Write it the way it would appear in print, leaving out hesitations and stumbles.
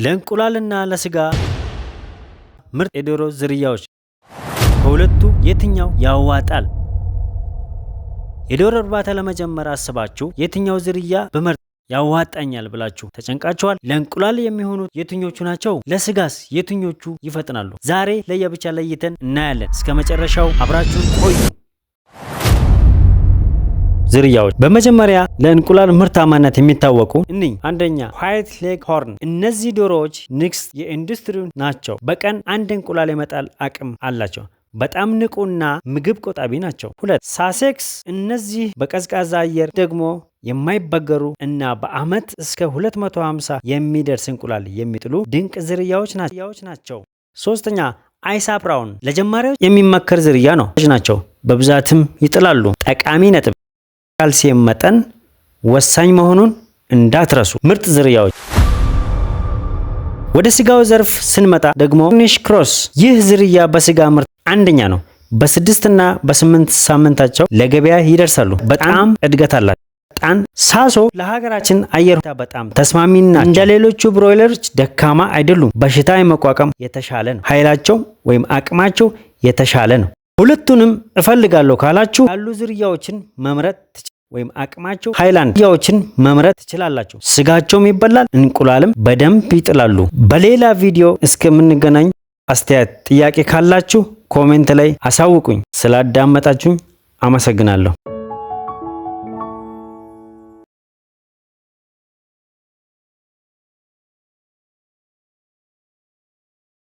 ለእንቁላልና ለስጋ ምርጥ የዶሮ ዝርያዎች ከሁለቱ የትኛው ያዋጣል? የዶሮ እርባታ ለመጀመር አስባችሁ የትኛው ዝርያ በመርጥ ያዋጣኛል ብላችሁ ተጨንቃችኋል? ለእንቁላል የሚሆኑት የትኞቹ ናቸው? ለስጋስ የትኞቹ ይፈጥናሉ? ዛሬ ለየብቻ ለይተን እናያለን። እስከ መጨረሻው አብራችሁን ቆዩ። ዝርያዎች በመጀመሪያ ለእንቁላል ምርታማነት የሚታወቁ እነኚህ። አንደኛ ዋይት ሌግ ሆርን። እነዚህ ዶሮዎች ንግስት የኢንዱስትሪው ናቸው። በቀን አንድ እንቁላል የመጣል አቅም አላቸው። በጣም ንቁና ምግብ ቆጣቢ ናቸው። 2 ሳሴክስ። እነዚህ በቀዝቃዛ አየር ደግሞ የማይበገሩ እና በአመት እስከ 250 የሚደርስ እንቁላል የሚጥሉ ድንቅ ዝርያዎች ናቸው። ሶስተኛ አይሳ ብራውን። ለጀማሪዎች የሚመከር ዝርያ ነው ናቸው። በብዛትም ይጥላሉ። ጠቃሚ ነጥብ ካልሲየም መጠን ወሳኝ መሆኑን እንዳትረሱ። ምርጥ ዝርያዎች። ወደ ስጋው ዘርፍ ስንመጣ ደግሞ ፊኒሽ ክሮስ። ይህ ዝርያ በስጋ ምርት አንደኛ ነው። በ6 እና በ8 ሳምንታቸው ለገበያ ይደርሳሉ። በጣም እድገት አላቸው። ጣን ሳሶ ለሀገራችን አየር ሁኔታ በጣም ተስማሚ ናቸው። እንደ ሌሎቹ ብሮይለሮች ደካማ አይደሉም። በሽታ የመቋቋም የተሻለ ነው። ኃይላቸው ወይም አቅማቸው የተሻለ ነው። ሁለቱንም እፈልጋለሁ ካላችሁ ያሉ ዝርያዎችን መምረጥ ወይም አቅማቸው ሃይላንድ ዝርያዎችን መምረጥ ትችላላችሁ። ስጋቸውም ይበላል፣ እንቁላልም በደንብ ይጥላሉ። በሌላ ቪዲዮ እስከምንገናኝ አስተያየት፣ ጥያቄ ካላችሁ ኮሜንት ላይ አሳውቁኝ። ስላዳመጣችሁኝ አመሰግናለሁ።